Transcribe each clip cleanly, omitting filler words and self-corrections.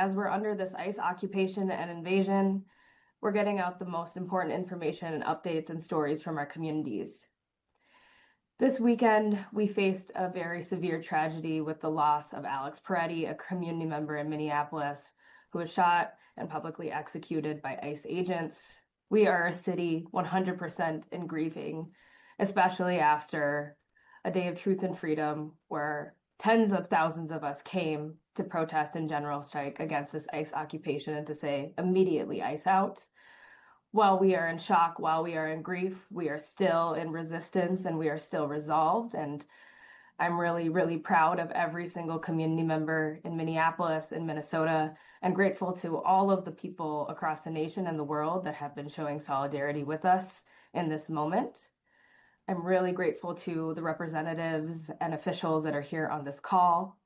as we're under this ICE occupation and invasion, we're getting out the most important information and updates and stories from our communities. This weekend, we faced a very severe tragedy with the loss of Alex Pretti, a community member in Minneapolis, who was shot and publicly executed by ICE agents. We are a city 100% in grieving, especially after a day of truth and freedom where tens of thousands of us came to protest and general strike against this ICE occupation and to say immediately ICE out. While we are in shock, while we are in grief, we are still in resistance and we are still resolved. And I'm really, really proud of every single community member in Minneapolis and Minnesota, and grateful to all of the people across the nation and the world that have been showing solidarity with us in this moment. I'm really grateful to the representatives and officials that are here on this call.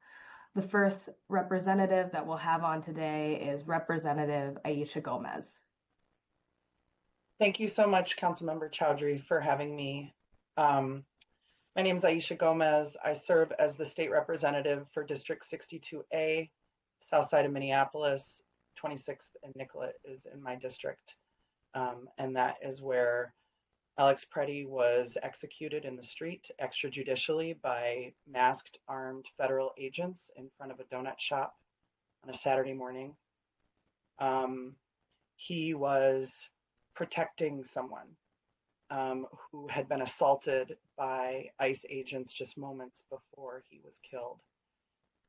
The first representative that we'll have on today is Representative Aisha Gomez. Thank you so much, Councilmember Chowdhury, for having me. My name is Aisha Gomez. I serve as the state representative for District 62A, south side of Minneapolis. 26th and Nicollet is in my district. And that is where Alex Pretti was executed in the street extrajudicially by masked, armed federal agents in front of a donut shop on a Saturday morning. He was protecting someone who had been assaulted by ICE agents just moments before he was killed.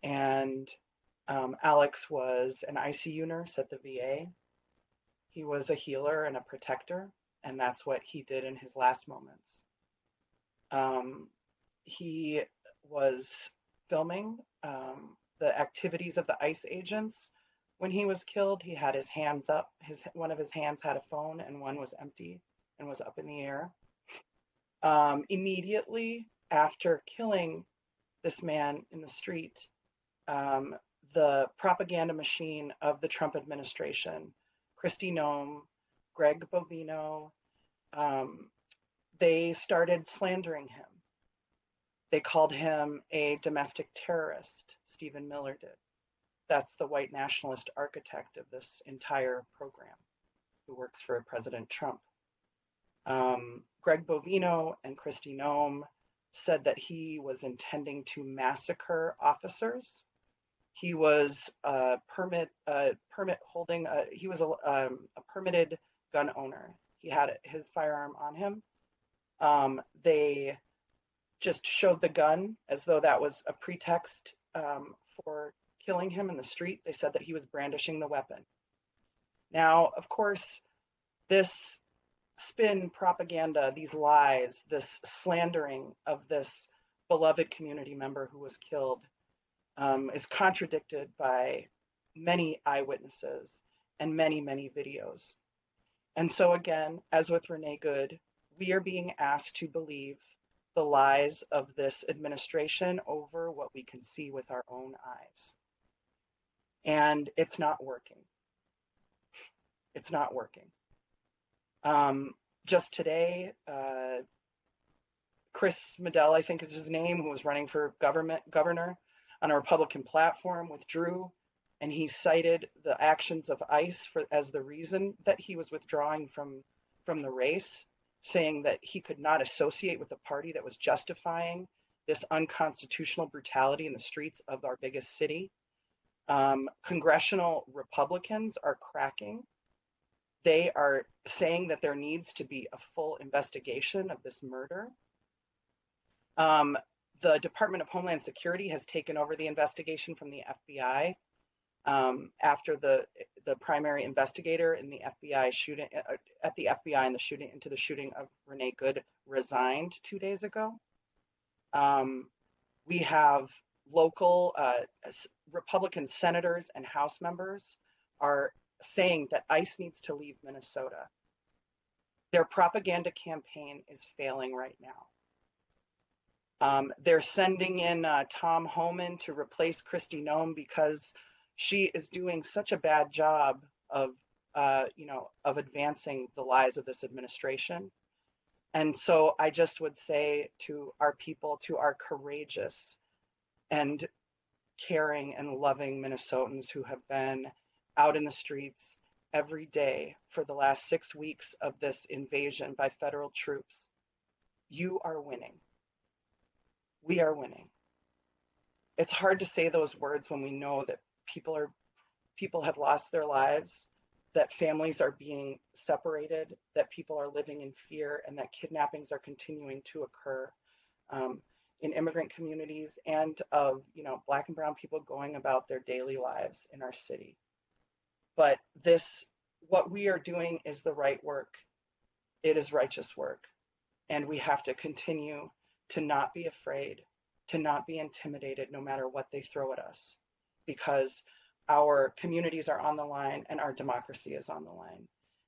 And Alex was an ICU nurse at the VA. He was a healer and a protector, and that's what he did in his last moments. He was filming the activities of the ICE agents. When he was killed, he had his hands up. One of his hands had a phone and one was empty and was up in the air. Immediately after killing this man in the street, the propaganda machine of the Trump administration, Kristi Noem, Greg Bovino, they started slandering him. They called him a domestic terrorist, Stephen Miller did. That's the white nationalist architect of this entire program who works for President Trump. Greg Bovino and Kristi Noem said that he was intending to massacre officers. He was a permitted gun owner. He had his firearm on him. They just showed the gun as though that was a pretext for killing him in the street. They said that he was brandishing the weapon. Now, of course, this spin propaganda, these lies, this slandering of this beloved community member who was killed is contradicted by many eyewitnesses and many, many videos. And so again, as with Renee Good, we are being asked to believe the lies of this administration over what we can see with our own eyes. And it's not working. It's not working. Just today, Chris Medell, I think is his name, who was running for governor on a Republican platform, withdrew, and he cited the actions of ICE as the reason that he was withdrawing from the race, saying that he could not associate with a party that was justifying this unconstitutional brutality in the streets of our biggest city. Congressional Republicans are cracking. They are saying that there needs to be a full investigation of this murder. The Department of Homeland Security has taken over the investigation from the FBI after the primary investigator in the FBI shooting at the FBI and the shooting of Renee Good resigned 2 days ago. We have local Republican senators and House members are saying that ICE needs to leave Minnesota. Their propaganda campaign is failing right now. They're sending in Tom Homan to replace Kristi Noem because she is doing such a bad job of advancing the lies of this administration. And so I just would say to our people, to our courageous and caring and loving Minnesotans who have been out in the streets every day for the last 6 weeks of this invasion by federal troops, you are winning. We are winning. It's hard to say those words when we know that people have lost their lives, that families are being separated, that people are living in fear, and that kidnappings are continuing to occur in immigrant communities and of Black and brown people going about their daily lives in our city. But what we are doing is the right work. It is righteous work. And we have to continue to not be afraid, to not be intimidated no matter what they throw at us, because our communities are on the line and our democracy is on the line.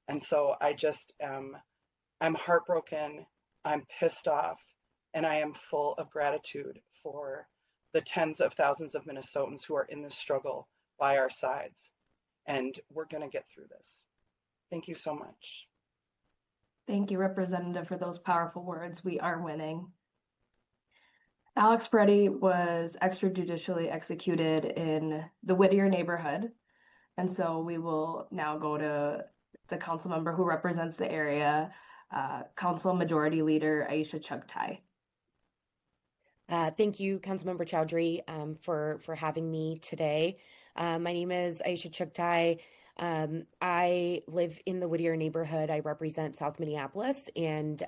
And so I'm heartbroken, I'm pissed off, and I am full of gratitude for the tens of thousands of Minnesotans who are in this struggle by our sides. And we're going to get through this. Thank you so much. Thank you, Representative, for those powerful words. We are winning. Alex Pretti was extrajudicially executed in the Whittier neighborhood. And so we will now go to the council member who represents the area, Council Majority Leader Aisha Chugtai. Thank you, Councilmember Chowdhury, for having me today. My name is Aisha Chugtai. I live in the Whittier neighborhood. I represent South Minneapolis and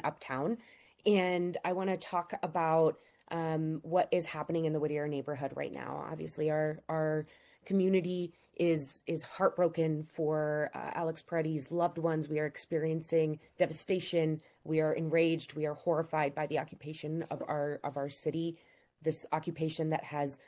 Uptown. And I want to talk about what is happening in the Whittier neighborhood right now. Obviously, our community is heartbroken for Alex Pretti's loved ones. We are experiencing devastation. We are enraged. We are horrified by the occupation of our city. This occupation that has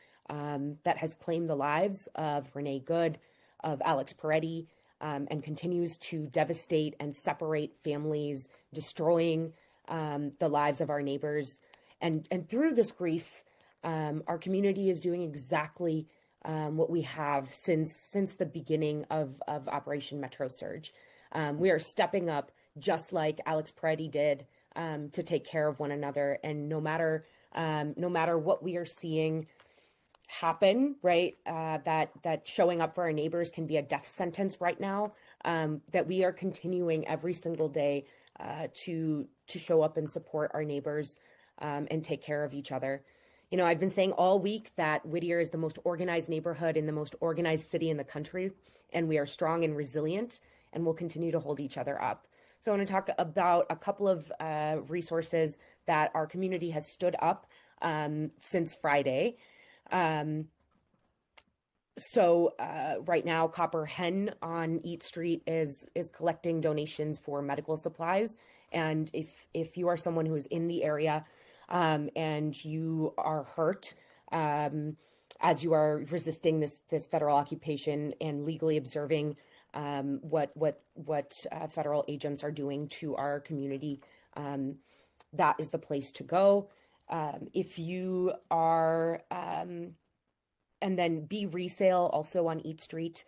claimed the lives of Renee Good, of Alex Pretti, and continues to devastate and separate families, destroying the lives of our neighbors. And through this grief, our community is doing exactly what we have since the beginning of Operation Metro Surge. We are stepping up just like Alex Pretti did to take care of one another. And no matter what we are seeing happen, right, that showing up for our neighbors can be a death sentence right now, that we are continuing every single day to show up and support our neighbors and take care of each other. I've been saying all week that Whittier is the most organized neighborhood in the most organized city in the country, and we are strong and resilient, and we'll continue to hold each other up. So I want to talk about a couple of resources that our community has stood up since Friday. So right now, Copper Hen on Eat Street is collecting donations for medical supplies. And if you are someone who is in the area and you are hurt as you are resisting this federal occupation and legally observing what federal agents are doing to our community, that is the place to go. If you are, and then B Resale, also on Eat Street,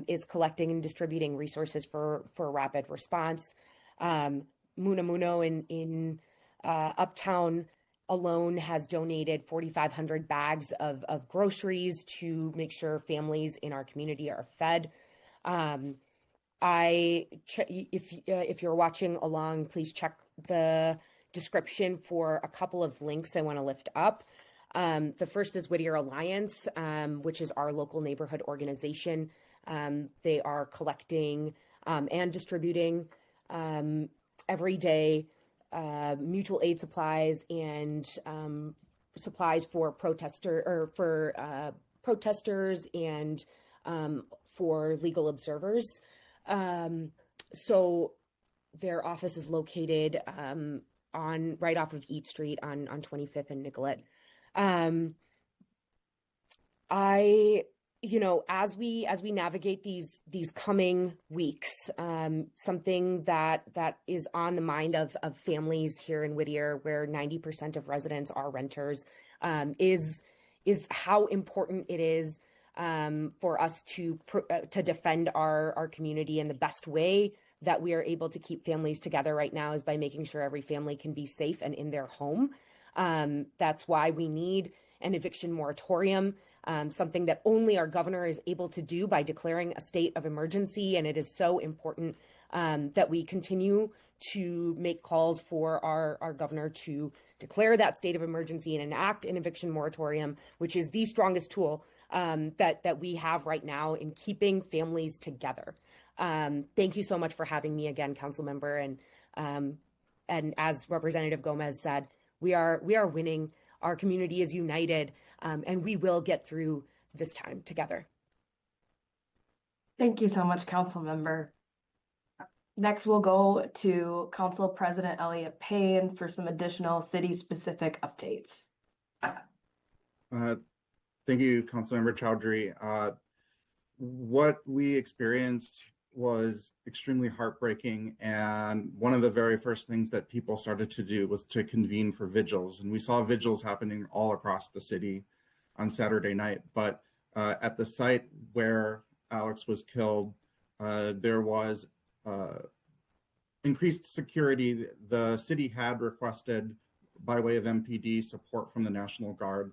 is collecting and distributing resources for rapid response. Muna Muno in Uptown alone has donated 4,500 bags of groceries to make sure families in our community are fed. If you're watching along, please check the description for a couple of links I want to lift up. The first is Whittier Alliance, which is our local neighborhood organization. They are collecting and distributing every day mutual aid supplies and supplies for protesters and for legal observers. So their office is located right off of Eat Street on 25th and Nicollet. As we navigate these coming weeks, something that is on the mind of families here in Whittier, where 90% of residents are renters, is how important it is for us to defend our community. And the best way that we are able to keep families together right now is by making sure every family can be safe and in their home. That's why we need an eviction moratorium, something that only our governor is able to do by declaring a state of emergency. And it is so important that we continue to make calls for our governor to declare that state of emergency and enact an eviction moratorium, which is the strongest tool that we have right now in keeping families together. Thank you so much for having me again, council member. And as Representative Gomez said, we are winning. Our community is united, and we will get through this time together. Thank you so much, council member. Next, we'll go to Council President Elliott Payne for some additional city-specific updates. Thank you, Councilmember Chowdhury. What we experienced was extremely heartbreaking, and one of the very first things that people started to do was to convene for vigils, and we saw vigils happening all across the city on Saturday night. But at the site where Alex was killed, there was increased security. The city had requested, by way of MPD, support from the National Guard.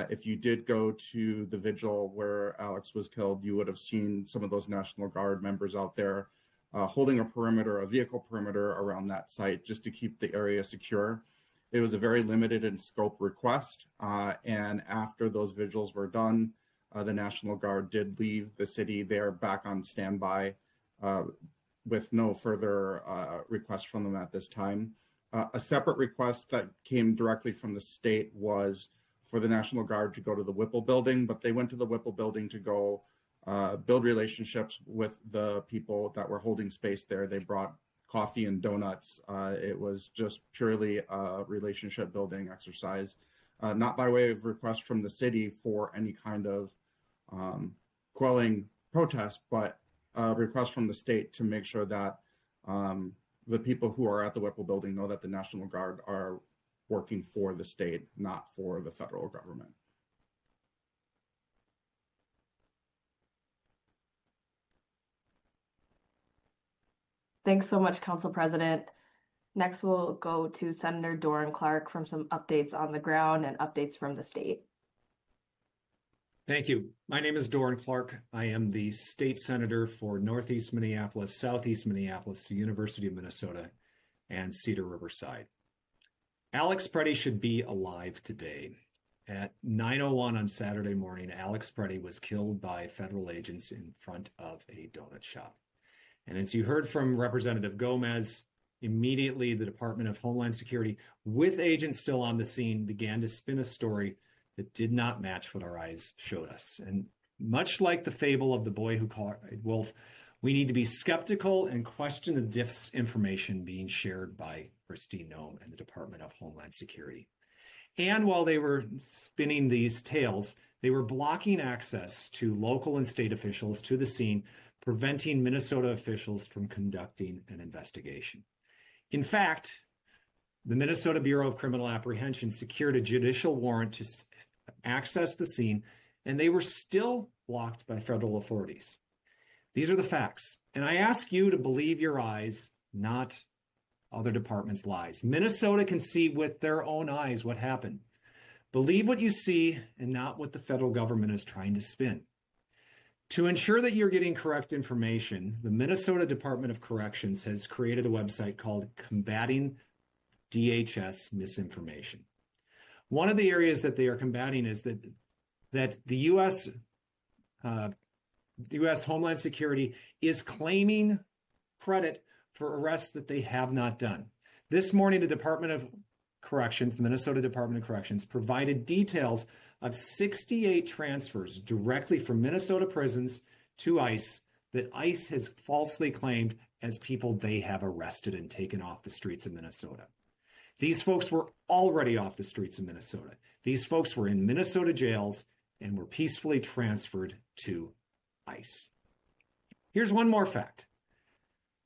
If you did go to the vigil where Alex was killed, you would have seen some of those National Guard members out there holding a perimeter, a vehicle perimeter around that site just to keep the area secure. It was a very limited in scope request. And after those vigils were done, the National Guard did leave the city. They're back on standby with no further requests from them at this time. A separate request that came directly from the state was for the National Guard to go to the Whipple building, but they went to the Whipple building to go build relationships with the people that were holding space there. They brought coffee and donuts. It was just purely a relationship building exercise, not by way of request from the city for any kind of quelling protest, but a request from the state to make sure that the people who are at the Whipple building know that the National Guard are working for the state, not for the federal government. Thanks so much, Council President. Next, we'll go to Senator Doran Clark from some updates on the ground and updates from the state. Thank you. My name is Doran Clark. I am the state senator for Northeast Minneapolis, Southeast Minneapolis, the University of Minnesota, and Cedar Riverside. Alex Pretti should be alive today. At 9:01 on Saturday morning, Alex Pretti was killed by federal agents in front of a donut shop. And as you heard from Representative Gomez, immediately the Department of Homeland Security, with agents still on the scene, began to spin a story that did not match what our eyes showed us. And much like the fable of the boy who caught a wolf, we need to be skeptical and question the disinformation being shared by Christine Noem and the Department of Homeland Security. And while they were spinning these tales, they were blocking access to local and state officials to the scene, preventing Minnesota officials from conducting an investigation. In fact, the Minnesota Bureau of Criminal Apprehension secured a judicial warrant to access the scene, and they were still blocked by federal authorities. These are the facts. And I ask you to believe your eyes, not other departments' lies. Minnesota can see with their own eyes what happened. Believe what you see and not what the federal government is trying to spin. To ensure that you're getting correct information, the Minnesota Department of Corrections has created a website called Combating DHS Misinformation. One of the areas that they are combating is that the U.S. Homeland Security is claiming credit for arrests that they have not done. This morning, the Department of Corrections, the Minnesota Department of Corrections, provided details of 68 transfers directly from Minnesota prisons to ICE that ICE has falsely claimed as people they have arrested and taken off the streets of Minnesota. These folks were already off the streets of Minnesota. These folks were in Minnesota jails and were peacefully transferred to ICE. Here's one more fact.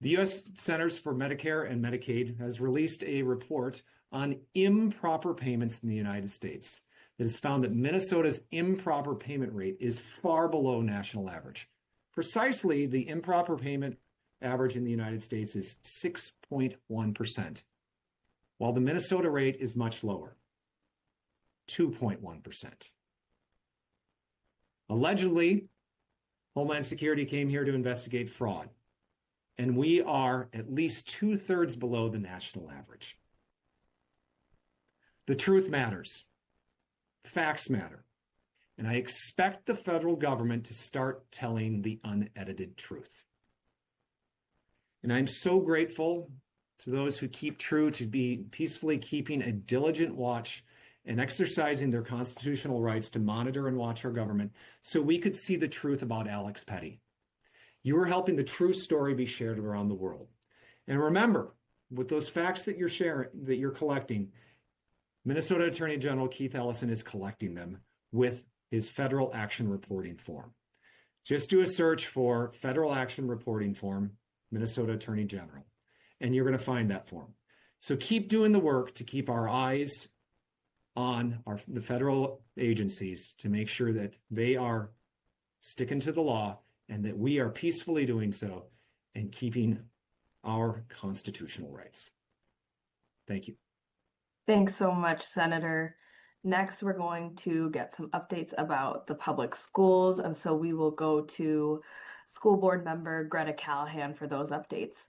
The U.S. Centers for Medicare and Medicaid has released a report on improper payments in the United States that has found that Minnesota's improper payment rate is far below national average. Precisely, the improper payment average in the United States is 6.1%, while the Minnesota rate is much lower. 2.1%. Allegedly, Homeland Security came here to investigate fraud, and we are at least 2/3 below the national average. The truth matters. Facts matter. And I expect the federal government to start telling the unedited truth. And I'm so grateful to those who keep true to be peacefully keeping a diligent watch and exercising their constitutional rights to monitor and watch our government so we could see the truth about Alex Pretti. You are helping the true story be shared around the world. And remember, with those facts that you're sharing, that you're collecting, Minnesota Attorney General Keith Ellison is collecting them with his Federal Action Reporting Form. Just do a search for Federal Action Reporting Form, Minnesota Attorney General, and you're going to find that form. So keep doing the work to keep our eyes on the federal agencies to make sure that they are sticking to the law and that we are peacefully doing so and keeping our constitutional rights. Thank you. Thanks so much, Senator. Next, we're going to get some updates about the public schools, and so we will go to School Board Member Greta Callahan for those updates.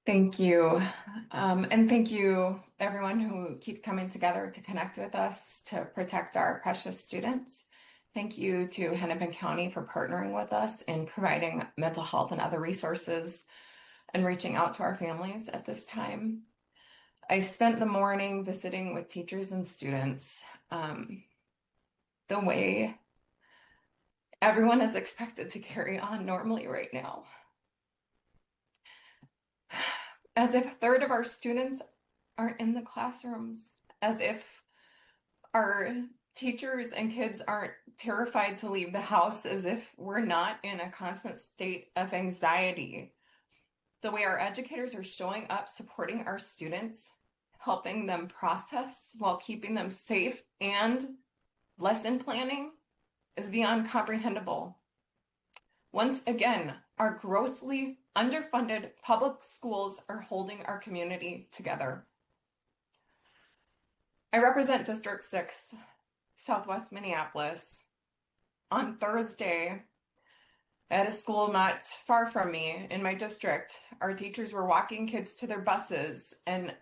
Thank you. And thank you, everyone who keeps coming together to connect with us to protect our precious students. Thank you to Hennepin County for partnering with us in providing mental health and other resources and reaching out to our families at this time. I spent the morning visiting with teachers and students the way everyone is expected to carry on normally right now. As if a third of our students aren't in the classrooms, as if our teachers and kids aren't terrified to leave the house, as if we're not in a constant state of anxiety. The way our educators are showing up, supporting our students, helping them process while keeping them safe and lesson planning is beyond comprehensible. Once again, our grossly underfunded public schools are holding our community together. I represent District 6, Southwest Minneapolis. On Thursday, at a school not far from me in my district, our teachers were walking kids to their buses, and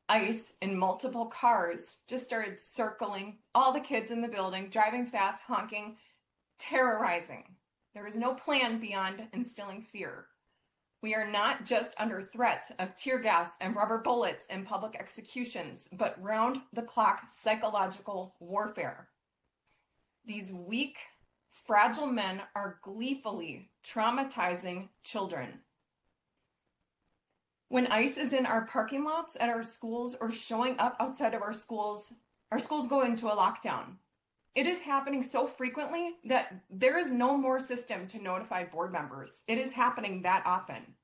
ICE in multiple cars just started circling all the kids in the building, driving fast, honking, terrorizing. There was no plan beyond instilling fear. We are not just under threat of tear gas and rubber bullets and public executions, but round-the-clock psychological warfare. These weak, fragile men are gleefully traumatizing children. When ICE is in our parking lots at our schools or showing up outside of our schools go into a lockdown. It is happening so frequently that there is no more system to notify board members. It is happening that often.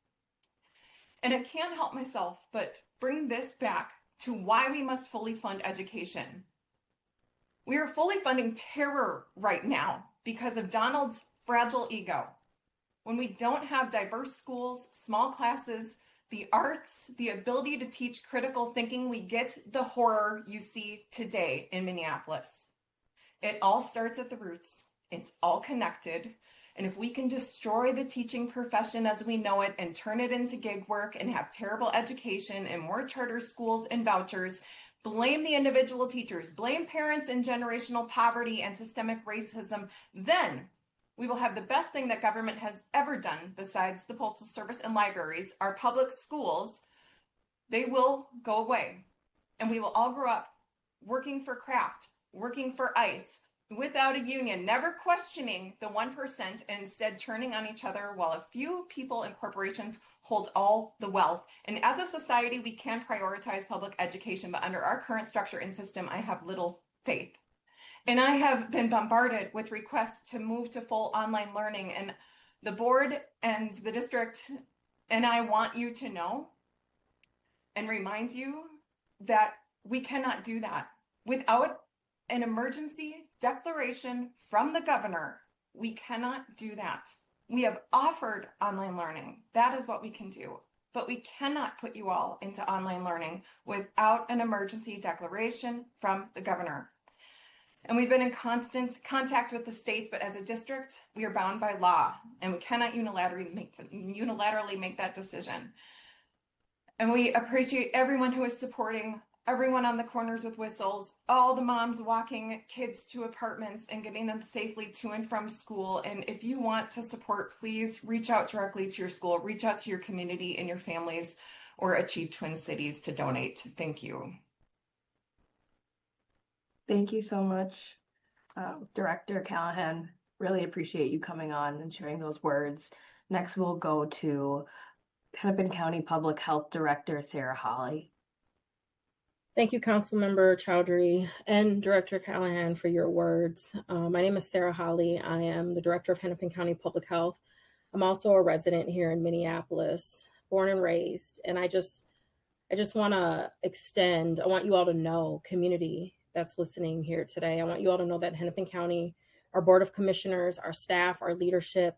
And I can't help myself but bring this back to why we must fully fund education. We are fully funding terror right now because of Donald's fragile ego. When we don't have diverse schools, small classes, the arts, the ability to teach critical thinking, we get the horror you see today in Minneapolis. It all starts at the roots. It's all connected. And if we can destroy the teaching profession as we know it and turn it into gig work and have terrible education and more charter schools and vouchers, blame the individual teachers, blame parents in generational poverty and systemic racism, then we will have the best thing that government has ever done besides the Postal Service and libraries, our public schools. They will go away. And we will all grow up working for craft, working for ICE, without a union, never questioning the 1%, and instead turning on each other while a few people and corporations hold all the wealth. And as a society, we can prioritize public education, but under our current structure and system, I have little faith. And I have been bombarded with requests to move to full online learning, and the board and the district and I want you to know and remind you that we cannot do that. Without an emergency declaration from the governor, we cannot do that. We have offered online learning. That is what we can do. but we cannot put you all into online learning without an emergency declaration from the governor. And we've been in constant contact with the states, but as a district, we are bound by law, and we cannot unilaterally make that decision. And we appreciate everyone who is supporting, everyone on the corners with whistles, all the moms walking kids to apartments and getting them safely to and from school. And if you want to support, please reach out directly to your school, reach out to your community and your families, or Achieve Twin Cities to donate. Thank you. Thank you so much, Director Callahan. Really appreciate you coming on and sharing those words. Next, we'll go to Hennepin County Public Health Director Sarah Holly. Thank you, Councilmember Chowdhury and Director Callahan, for your words. My name is Sarah Holly. I am the Director of Hennepin County Public Health. I'm also a resident here in Minneapolis, born and raised. And I just want to I want you all to know, community that's listening here today, I want you all to know that Hennepin County, our Board of Commissioners, our staff, our leadership,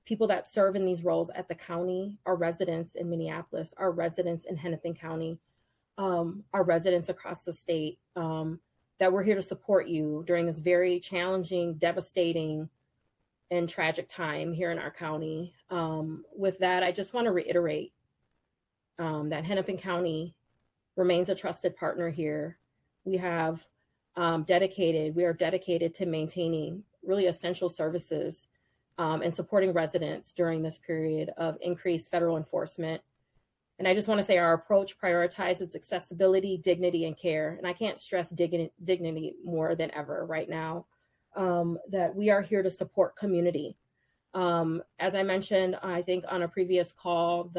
people that serve in these roles at the county, our residents in Minneapolis, our residents in Hennepin County, our residents across the state, that we're here to support you during this very challenging, devastating, and tragic time here in our county. With that, I just want to reiterate that Hennepin County remains a trusted partner here. We have we are dedicated to maintaining really essential services and supporting residents during this period of increased federal enforcement. And I just want to say our approach prioritizes accessibility, dignity, and care. And I can't stress dignity more than ever right now, that we are here to support community. As I mentioned, I think on a previous call,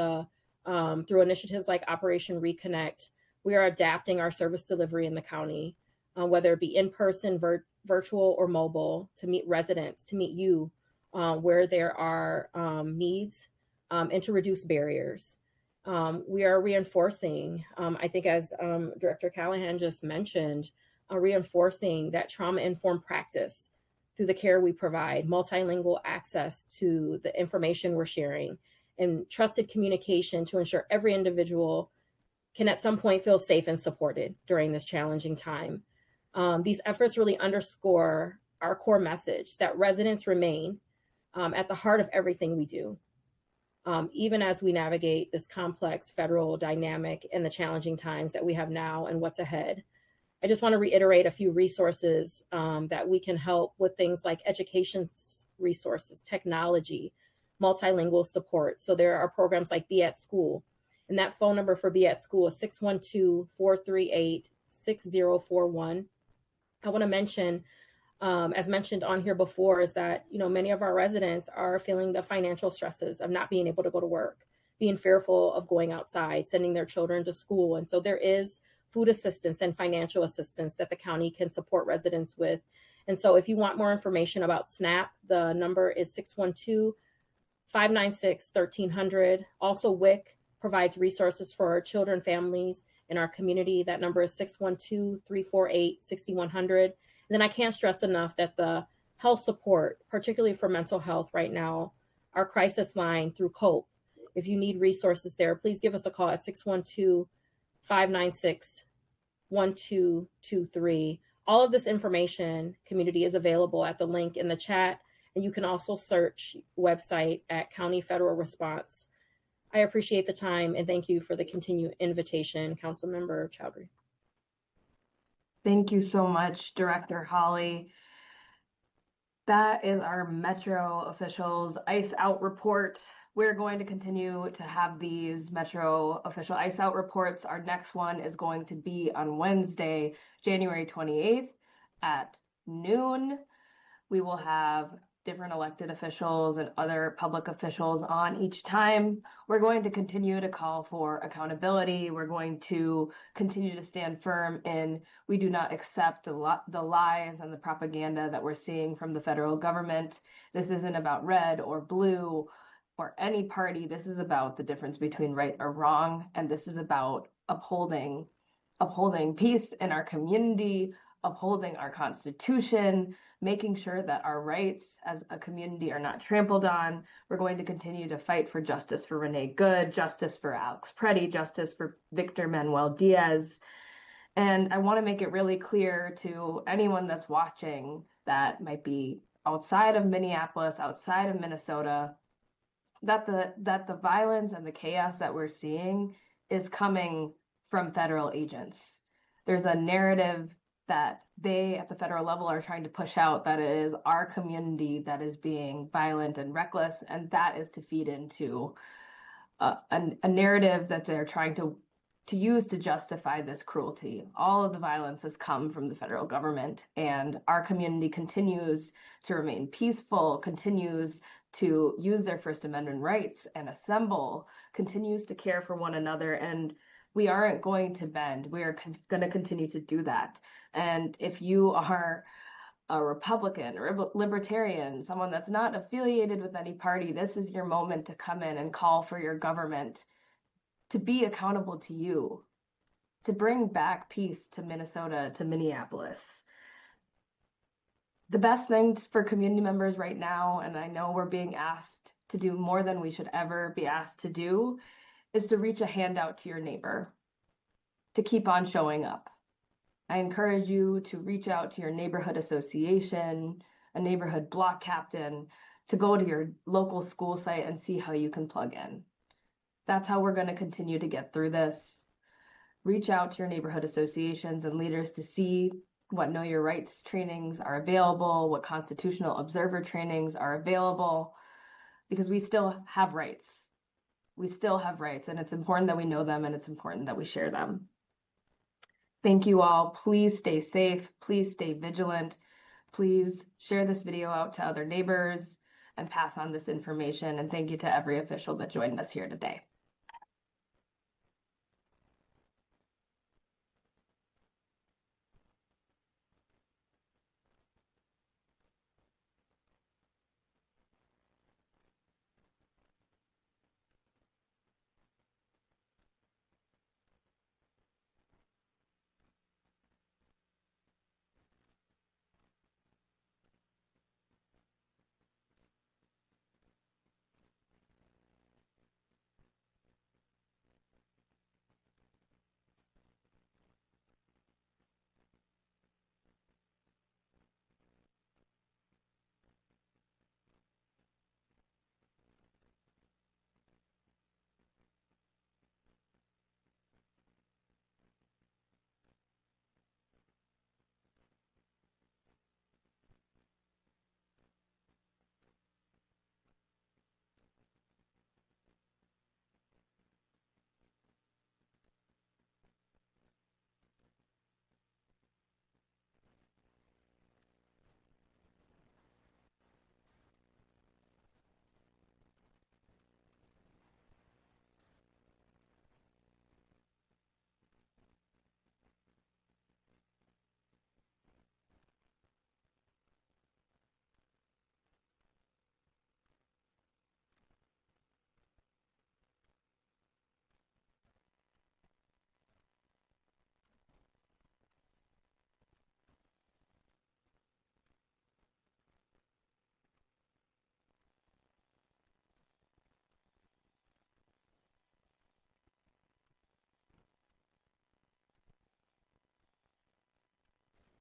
through initiatives like Operation Reconnect, we are adapting our service delivery in the county, whether it be in person, virtual, or mobile, to meet residents, to meet you where there are needs, and to reduce barriers. We are reinforcing, I think as Director Callahan just mentioned, reinforcing that trauma-informed practice through the care we provide, multilingual access to the information we're sharing, and trusted communication to ensure every individual can at some point feel safe and supported during this challenging time. These efforts really underscore our core message that residents remain at the heart of everything we do. Even as we navigate this complex federal dynamic and the challenging times that we have now and what's ahead. I just want to reiterate a few resources that we can help with things like education resources, technology, multilingual support. So there are programs like Be at School, and that phone number for Be at School is 612-438-6041. I want to mention, as mentioned on here before, is that, many of our residents are feeling the financial stresses of not being able to go to work, being fearful of going outside, sending their children to school. And so there is food assistance and financial assistance that the county can support residents with. And so if you want more information about SNAP, the number is 612-596-1300. Also, WIC provides resources for our children, families in our community. That number is 612-348-6100. And then I can't stress enough that the health support, particularly for mental health right now, our crisis line through COPE, if you need resources there, please give us a call at 612-596-1223. All of this information, community, is available at the link in the chat. And you can also search website at County Federal Response. I appreciate the time and thank you for the continued invitation, Councilmember Chowdhury. Thank you so much, Director Holly. That is our Metro officials ice out report. We're going to continue to have these Metro official ice out reports. Our next one is going to be on Wednesday, January 28th at noon. We will have different elected officials and other public officials on each time. We're going to continue to call for accountability. We're going to continue to stand firm in we do not accept the lies and the propaganda that we're seeing from the federal government. This isn't about red or blue or any party. This is about the difference between right or wrong. And this is about upholding peace in our community, upholding our Constitution, making sure that our rights as a community are not trampled on. We're going to continue to fight for justice for Renee Good, justice for Alex Pretti, justice for Victor Manuel Diaz. And I want to make it really clear to anyone that's watching that might be outside of Minneapolis, outside of Minnesota, that the violence and the chaos that we're seeing is coming from federal agents. There's a narrative that they at the federal level are trying to push out that it is our community that is being violent and reckless, and that is to feed into a narrative that they're trying to use to justify this cruelty. All of the violence has come from the federal government, and our community continues to remain peaceful, continues to use their First Amendment rights and assemble, continues to care for one another, and we aren't going to bend. We are going to continue to do that. And if you are a Republican or a Libertarian, someone that's not affiliated with any party, this is your moment to come in and call for your government to be accountable to you, to bring back peace to Minnesota, to Minneapolis. The best thing for community members right now, and I know we're being asked to do more than we should ever be asked to do, is to reach a hand out to your neighbor, to keep on showing up. I encourage you to reach out to your neighborhood association, a neighborhood block captain, to go to your local school site and see how you can plug in. That's how we're going to continue to get through this. Reach out to your neighborhood associations and leaders to see what Know Your Rights trainings are available, what constitutional observer trainings are available, because we still have rights. We still have rights, and it's important that we know them, and it's important that we share them. Thank you all. Please stay safe. Please stay vigilant. Please share this video out to other neighbors and pass on this information. And thank you to every official that joined us here today.